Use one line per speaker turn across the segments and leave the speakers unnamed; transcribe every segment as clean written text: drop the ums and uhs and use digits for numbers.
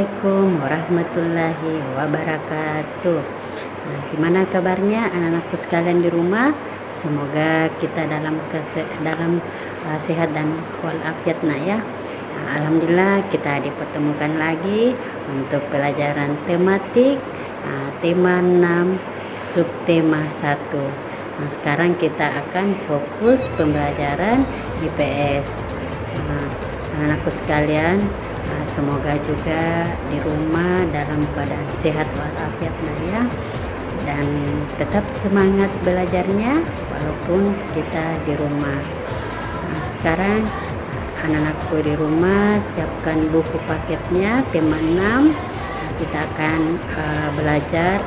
Assalamualaikum warahmatullahi wabarakatuh. Gimana kabarnya anak-anakku sekalian di rumah? Semoga kita dalam sehat dan walafiat ya. Alhamdulillah kita dipertemukan lagi untuk pelajaran tematik tema 6 subtema 1. Sekarang kita akan fokus pembelajaran IPS. Anak-anakku sekalian, semoga juga di rumah dalam keadaan sehat walafiat ya, dan tetap semangat belajarnya walaupun kita di rumah. Sekarang anak-anakku di rumah siapkan buku paketnya tema 6. Kita akan belajar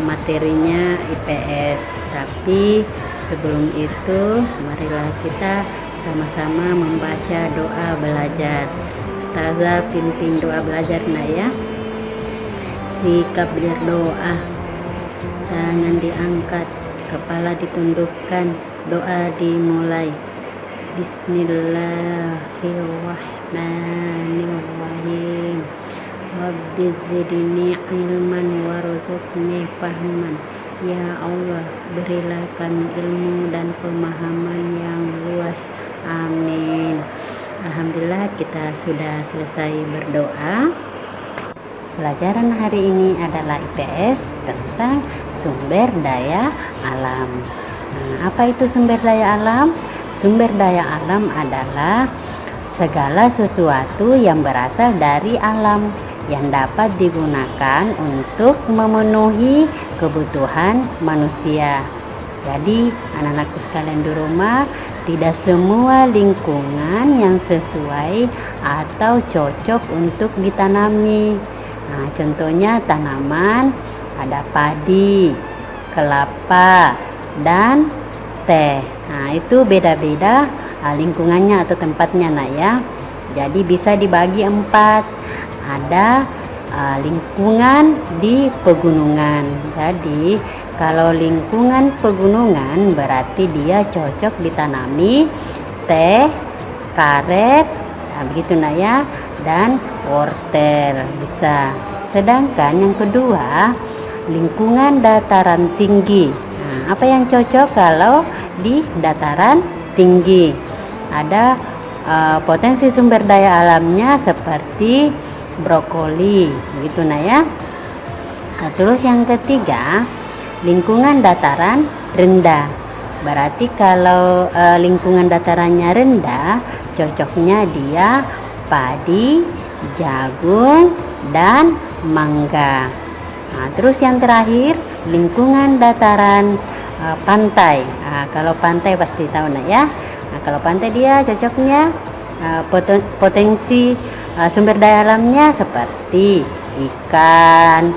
materinya IPS, tapi sebelum itu marilah kita sama-sama membaca doa belajar. Ustazah pimpin doa belajar ya. Sikap berdoa, tangan diangkat, kepala ditundukkan, doa dimulai. Bismillahirrahmanirrahim. Rabbi zidni ilman warzuqni fahman. Ya Allah, berilah kami ilmu dan pemahaman yang luas. Amin. Alhamdulillah kita sudah selesai berdoa. Pelajaran hari ini adalah IPS tentang sumber daya alam. Apa itu sumber daya alam? Sumber daya alam adalah segala sesuatu yang berasal dari alam yang dapat digunakan untuk memenuhi kebutuhan manusia. Jadi anak-anakku sekalian di rumah, tidak semua lingkungan yang sesuai atau cocok untuk ditanami. Contohnya tanaman ada padi, kelapa, dan teh. Itu beda-beda lingkungannya atau tempatnya ya. Jadi bisa dibagi 4. Ada lingkungan di pegunungan. Jadi kalau lingkungan pegunungan berarti dia cocok ditanami teh, karet, begitu ya, dan wortel bisa. Sedangkan yang kedua, lingkungan dataran tinggi. Apa yang cocok kalau di dataran tinggi? Ada potensi sumber daya alamnya seperti brokoli, begitu ya. Terus yang ketiga, lingkungan dataran rendah. Berarti kalau lingkungan datarannya rendah, cocoknya dia padi, jagung, dan mangga. Terus yang terakhir, lingkungan dataran pantai. Kalau pantai pasti tahu ya. Kalau pantai dia cocoknya potensi sumber daya alamnya seperti ikan,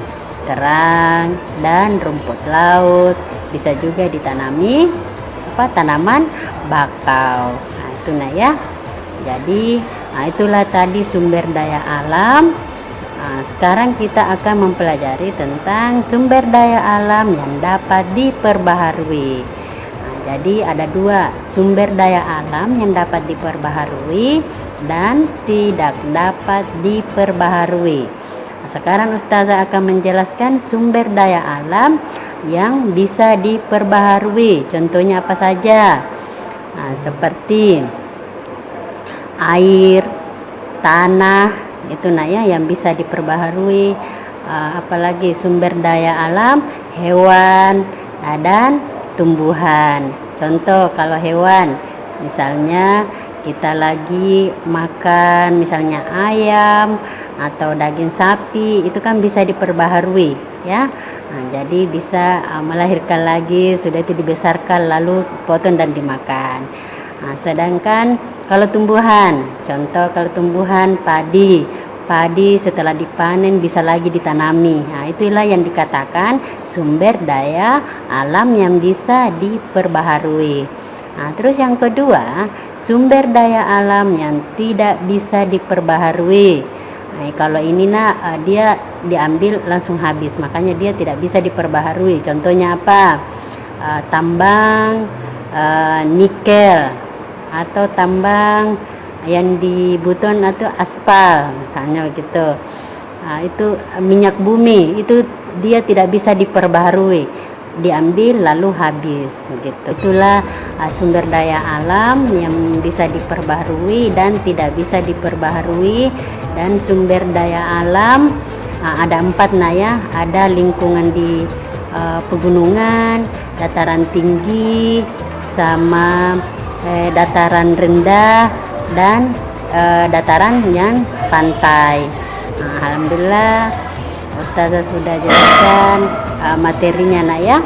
kerang, dan rumput laut. Bisa juga ditanami tanaman bakau. Itu ya. Jadi itulah tadi sumber daya alam. Sekarang kita akan mempelajari tentang sumber daya alam yang dapat diperbaharui. Jadi ada 2, sumber daya alam yang dapat diperbaharui dan tidak dapat diperbaharui. Sekarang Ustazah akan menjelaskan sumber daya alam yang bisa diperbaharui. Contohnya apa saja? Seperti air, tanah, itu ya yang bisa diperbaharui. Apalagi sumber daya alam hewan dan tumbuhan. Contoh kalau hewan, misalnya kita lagi makan misalnya ayam atau daging sapi, itu kan bisa diperbaharui ya. Jadi bisa melahirkan lagi, sudah itu dibesarkan lalu potong dan dimakan. Sedangkan kalau tumbuhan, contoh kalau tumbuhan padi setelah dipanen bisa lagi ditanami. Itulah yang dikatakan sumber daya alam yang bisa diperbaharui. Terus yang kedua, sumber daya alam yang tidak bisa diperbaharui. Kalau ini dia diambil langsung habis, makanya dia tidak bisa diperbaharui. Contohnya apa? Tambang nikel atau tambang yang di Buton atau aspal misalnya gitu. itu minyak bumi, itu dia tidak bisa diperbaharui, diambil lalu habis gitu. Itulah sumber daya alam yang bisa diperbaharui dan tidak bisa diperbaharui. Dan sumber daya alam ada 4 ya, ada lingkungan di pegunungan, dataran tinggi, sama dataran rendah, dan dataran yang pantai. Alhamdulillah Ustazah sudah jelaskan materinya nak ya.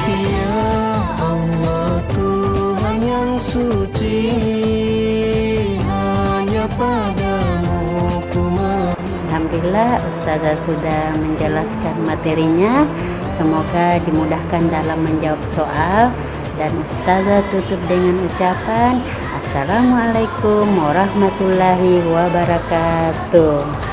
Ya Allah Tuhan yang suci, hanya padamu ku
Alhamdulillah Ustazah sudah menjelaskan materinya. Semoga dimudahkan dalam menjawab soal. Dan Ustazah tutup dengan ucapan Assalamualaikum warahmatullahi wabarakatuh.